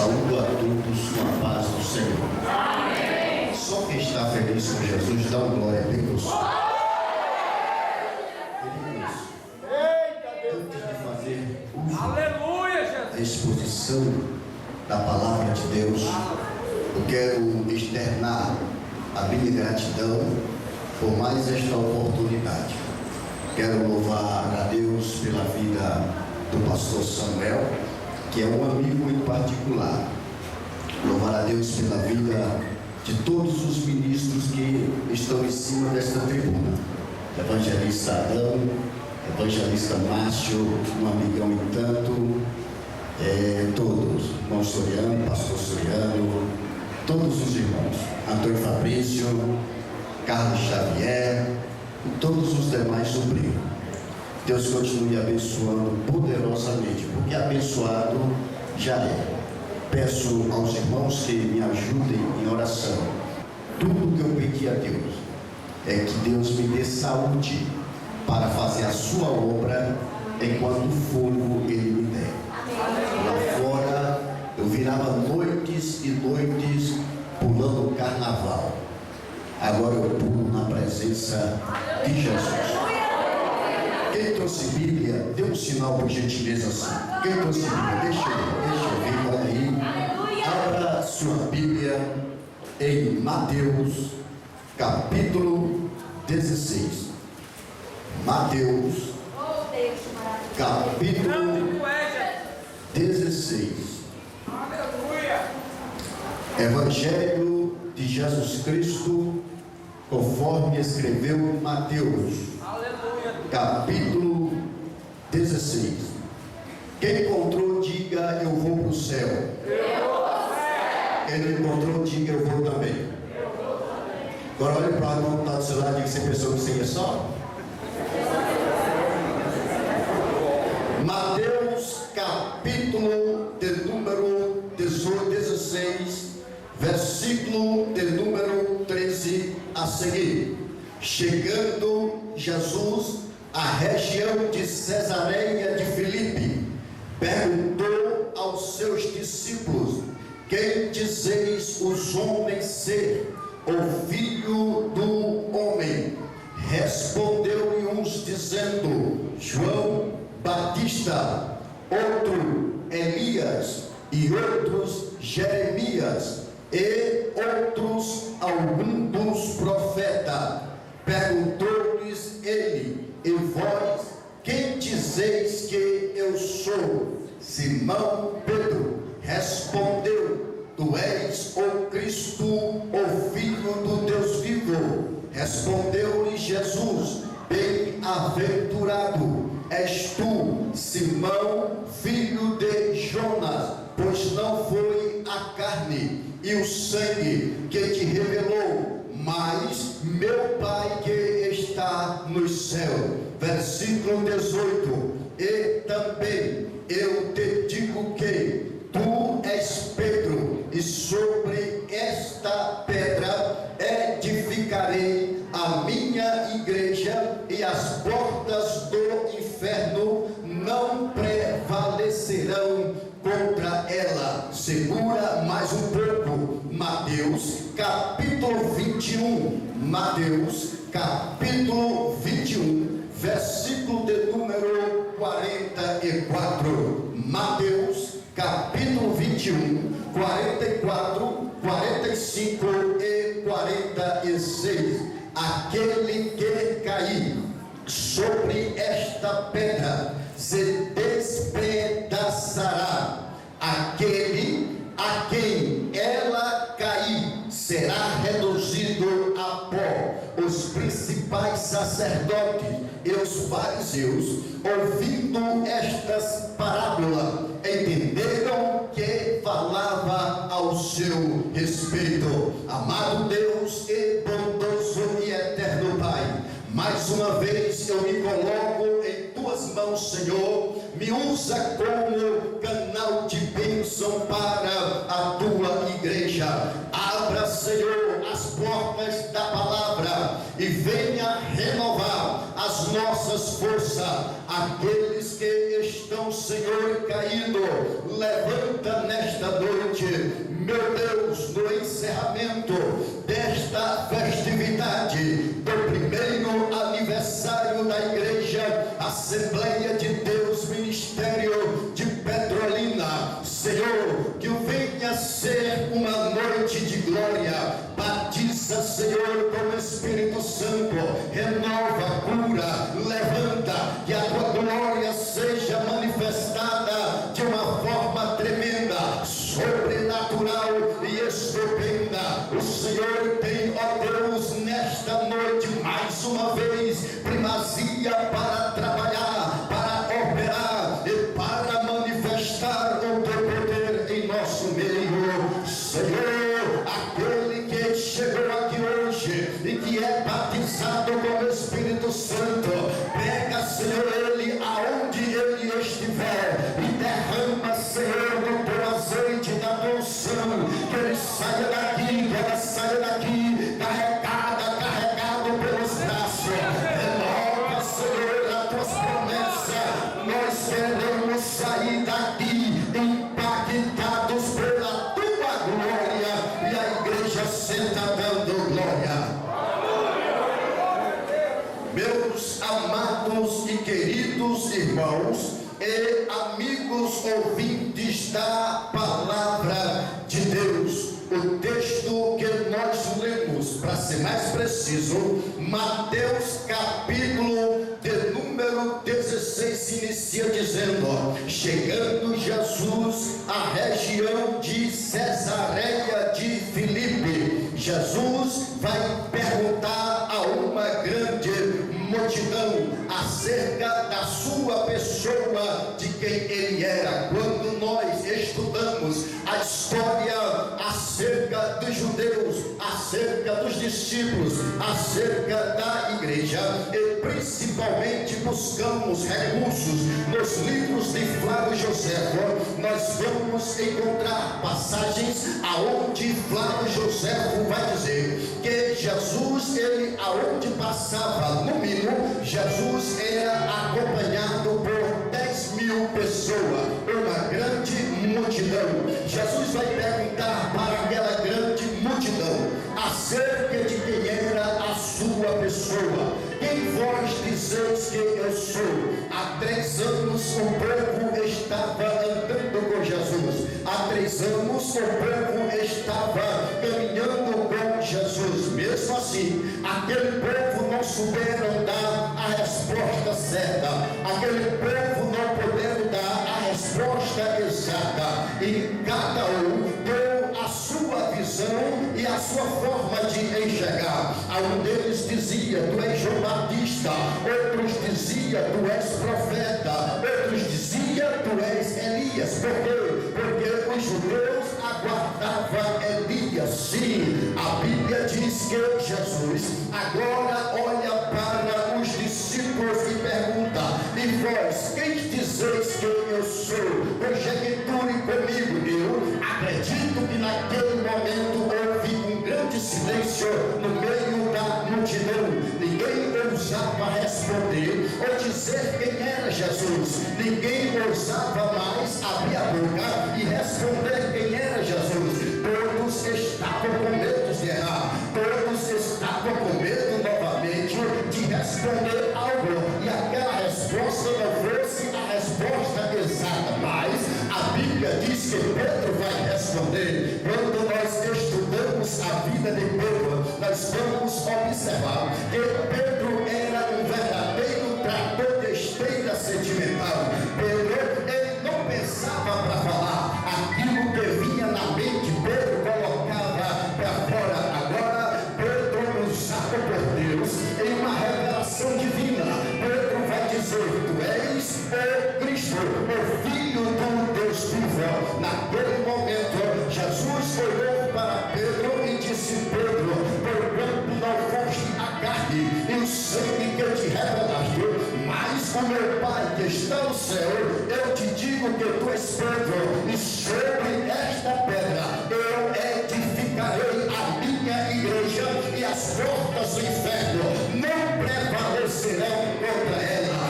Saúdo a todos com a paz do Senhor. Amém. Só quem está feliz com Jesus, dá uma glória a Deus. Antes de fazer uso da exposição da palavra de Deus, eu quero externar a minha gratidão por mais esta oportunidade. Quero louvar a Deus pela vida do pastor Samuel, que é um amigo muito particular. Louvar a Deus pela vida de todos os ministros que estão em cima desta tribuna. Evangelista Adão, evangelista Márcio, um amigão e tanto, todos, irmão Soriano, pastor Soriano, todos os irmãos, Antônio Fabrício, Carlos Xavier e todos os demais sobrinhos. Deus continue abençoando poderosamente, porque abençoado já é. Peço aos irmãos que me ajudem em oração. Tudo que eu pedi a Deus é que Deus me dê saúde para fazer a sua obra enquanto fogo Ele me der. Lá fora eu virava noites e noites pulando o carnaval. Agora eu pulo na presença de Jesus. Quem trouxe Bíblia, dê um sinal por gentileza assim. Quem trouxe Bíblia, deixa eu ver, olha aí. Abra sua Bíblia em Mateus, capítulo 16. Mateus, capítulo 16. Evangelho de Jesus Cristo, conforme escreveu Mateus, capítulo 16. Quem encontrou, diga: eu vou para o céu. Quem não encontrou, diga: eu vou também. Agora olhe para o irmão que está do seu lado e diga: você pensou que você ia só? Mateus, capítulo de número 16, versículo de número 13 a seguir. Chegando Jesus à região de Cesareia de Filipe, perguntou aos seus discípulos: quem dizeis os homens ser o Filho do Homem? Respondeu-lhe uns dizendo: João Batista, outro Elias, e outros Jeremias, e outros alguns dos profetas. Perguntou-lhes ele: e vós, quem dizeis que eu sou? Simão Pedro respondeu: tu és o Cristo, o Filho do Deus vivo. Respondeu-lhe Jesus: bem-aventurado és tu, Simão, filho de Jonas, pois não foi a carne e o sangue que te revelou, mas meu Pai que está no céu. Versículo 18. E também eu te digo que tu és Pedro, e sobre esta pedra edificarei a minha igreja, e as portas do inferno não prevalecerão contra ela. Segura mais um pouco. Mateus capítulo 21. Mateus capítulo 21, versículo de número 44. Mateus capítulo 21, 44, 45 e 46. Aquele que cair sobre esta pedra se despedaçará. Aquele a quem ela cair será reduzido a pó. Os principais sacerdotes e os fariseus, ouvindo estas parábolas, entenderam que falava ao seu respeito. Amado Deus e bondoso e eterno Pai, mais uma vez eu me coloco em tuas mãos, Senhor. Me usa como canal de bênção para a tua igreja. Abra, Senhor, as portas da palavra e venha renovar as nossas forças. Aqueles que estão, Senhor, caídos, levanta nesta noite momento desta festividade do primeiro aniversário da Igreja Assembleia de Deus Ministério de Petrolina. Senhor, que venha ser uma noite de glória. Batiza, Senhor, com o Espírito Santo, renova, cura, levanta, que a tua glória seja manifestada de uma forma tremenda, sobrenatural e estupenda. O Senhor tem, ó Deus, nesta noite mais uma vez primazia para trabalhar, para operar e para manifestar o teu poder em nosso meio. Senhor, aquele que chegou aqui hoje e que é batizado com o Espírito Santo, pega, Senhor, ele aonde ele estiver e derrama, Senhor, do teu azeite, da tua unção, que ele saia daqui, que ela saia daqui carregado pelos braços. Renova, Senhor, as tuas promessas. Nós queremos sair daqui impactados pela tua glória, e a igreja senta dando glória. Meus amados e queridos irmãos e amigos ouvintes da palavra de Deus, o texto que nós lemos, para ser mais preciso, Mateus capítulo de número 16, inicia dizendo: chegando Jesus à região de Cesareia de Filipe, Jesus vai perguntar a uma grande multidão acerca da sua pessoa, de quem ele era. Quando nós estudamos a história acerca dos judeus, acerca dos discípulos, acerca da igreja, e principalmente buscamos recursos nos livros de Flávio Joséfo, nós vamos encontrar passagens aonde Flávio Joséfo vai dizer que Jesus, ele aonde passava, no mínimo, Jesus era acompanhado por 10.000 pessoas, uma grande multidão. Jesus vai perguntar para aquela grande multidão acerca de quem era a sua pessoa. Quem vós dizeis que eu sou? Há 3 anos o povo estava andando com Jesus. Há 3 anos o povo estava caminhando com Jesus. Mesmo assim, aquele povo não souberam dar a resposta certa. Aquele povo não puderam dar a resposta exata. E cada um deu a sua visão e a sua forma de enxergar. Um deles dizia: tu és João Batista. Outros dizia: tu és profeta. Outros dizia: tu és Elias. Por quê? Porque os judeus aguardavam Elias. Sim, a Bíblia diz que Jesus agora olha para os discípulos e pergunta: e vós, quem dizeis que eu sou? Conjecture comigo. Eu acredito que naquele momento houve um grande silêncio no meio da multidão. Ninguém ousava responder ou dizer quem era Jesus. Ninguém ousava mais abrir a boca e responder quem era Jesus. Todos estavam com medo de errar. Todos estavam com medo novamente de responder algo, e aquela resposta não fosse a resposta exata. Mas a Bíblia diz que Pedro vai responder. Quando nós estudamos a vida de Pedro, nós vamos observar que Pedro era um verdadeiro trator de esteira sentimental. Pedro, ele não pensava para falar aquilo que vinha na mente. Pedro colocava para fora. Agora Pedro, usado por Deus em uma revelação divina, Pedro vai dizer: tu és o Cristo, o Filho do Deus vivo. Naquele momento Jesus olhou para Pedro e disse: Pedro, porquanto não foste a carne e o sangue que eu te revelaste, mas o meu Pai que está no céu, eu te digo que tu és Pedro, e sobre esta pedra eu edificarei a minha igreja, e as portas do inferno não prevalecerão contra ela.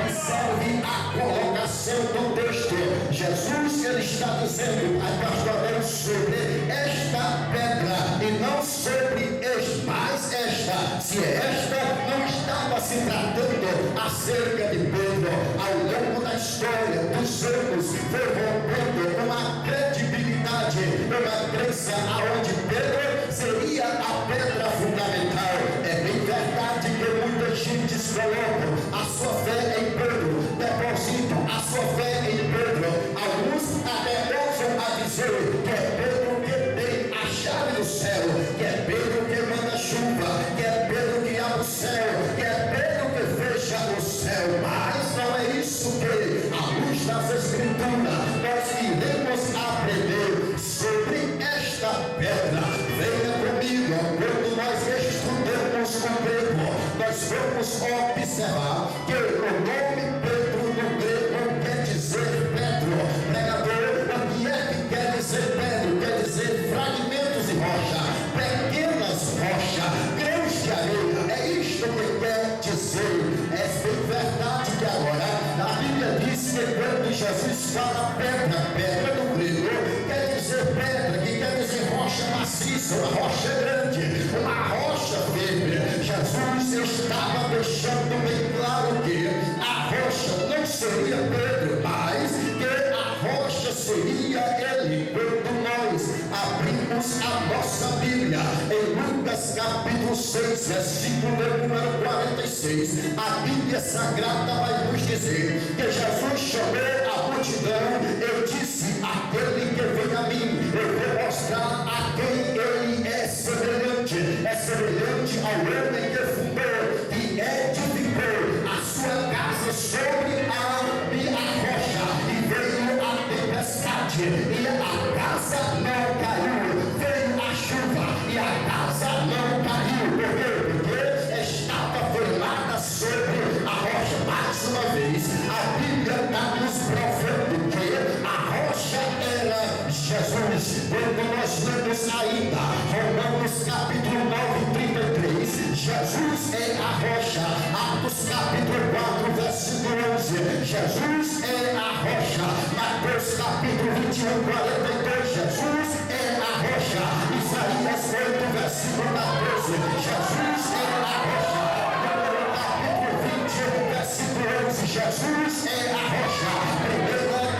Observe a colocação do texto. Jesus, ele está dizendo: pastor, sobre esta pedra, e não se tratando acerca de Pedro, ao longo da história dos anos, foi rompendo uma credibilidade, uma crença aonde Pedro seria a pedra fundamental. É bem verdade que muita gente coloca a sua fé em Pedro, depositam a sua fé em Pedro. Alguns até ousam a dizer que é Pedro que tem a chave do céu, que é Pedro que manda chuva, que é Pedro que abre o céu, que é Pedro que fecha o céu. Mas não é isso que, à luz das Escrituras, nós iremos aprender sobre esta pedra. Venha comigo, quando nós estudamos o grego, nós vamos observar que o nome Pedro no grego quer dizer Pedro. Pregador, o que é que quer dizer Pedro? Quer dizer fragmentos de rocha, pequenas rochas, grãos de areia. É isto que quer dizer. É bem verdade que agora a Bíblia diz que quando Jesus fala pedra, pedra no grego quer dizer pedra, que quer dizer rocha maciça, uma rocha grande, uma rocha firme. Jesus estava deixando bem claro que a rocha não seria Pedro, mas que a rocha seria ele. Quando nós abrimos a nossa Bíblia em Lucas capítulo 6, versículo número 46, a Bíblia Sagrada vai nos dizer que Jesus chamou a multidão e disse: aquele que vem a mim, eu vou mostrar a quem ele é semelhante. É semelhante ao homem que fundou e edificou a sua casa sobre a rocha, e veio a tempestade e a casa não caiu, veio a chuva e a casa não caiu. Por quê? Porque estava firmada sobre a rocha. Mais uma vez, a Bíblia está nos provando que a rocha era Jesus. Quando nós lemos ainda Romanos capítulo 9, 33, Jesus é a rocha. Atos capítulo 4, versículo 11, Jesus é a rocha. Mateus capítulo 21, 42, Jesus é a rocha. Isaías 8, versículo 14, Jesus é a rocha. Capítulo 21, versículo 11, Jesus é a rocha. 1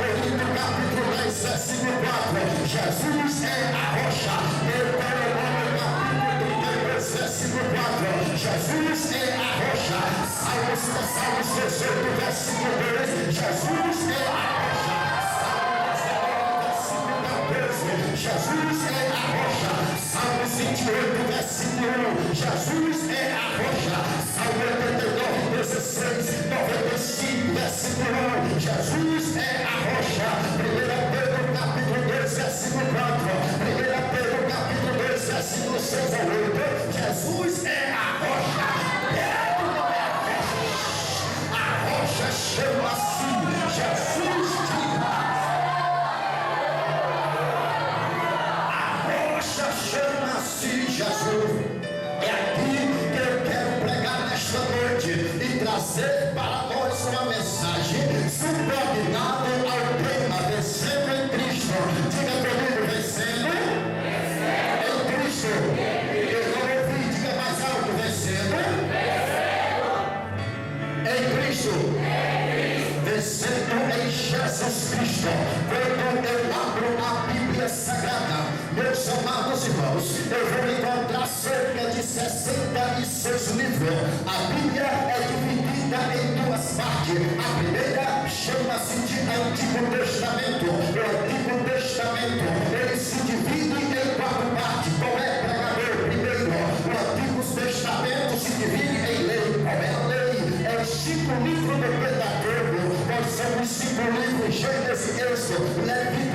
Coríntios capítulo 10, versículo 4, Jesus é a rocha. Deuteronômio capítulo 32, versículo 4, Jesus é a rocha. Salmos 18, versículo 2, Jesus é a rocha. Salmo 19, versículo 14, Jesus é a rocha. Salmos 28, versículo 1, Jesus é a rocha. Salmo 89, 16, 95, versículo 1, Jesus é a rocha. 1 Pedro capítulo 2, versículo 4, 1 Pedro capítulo 2, versículo 6 a 8, Jesus é a rocha. Pedro não é a rocha. A rocha chama-se Jesus de chama-se Jesus. É aqui que eu quero pregar nesta noite e trazer para nós uma mensagem subordinada ao tema vencendo em Cristo. Diga comigo, vencendo em Cristo. Eu não ouvi, diga mais alto, vencendo em Cristo. Vencendo em Jesus Cristo. Quando eu abro a Bíblia Sagrada, meus amados irmãos, eu vou encontrar cerca de 66 livros. A Bíblia é dividida em duas partes. A primeira chama-se de Antigo Testamento. O Antigo Testamento, ele se divide em 4 partes. Qual é, pregador? Primeiro, o Antigo Testamento se divide em lei. Qual é a lei? É os 5 livros do Pentateuco. Quais são os 5 livros? Gênesis, Êxodo, Levítico,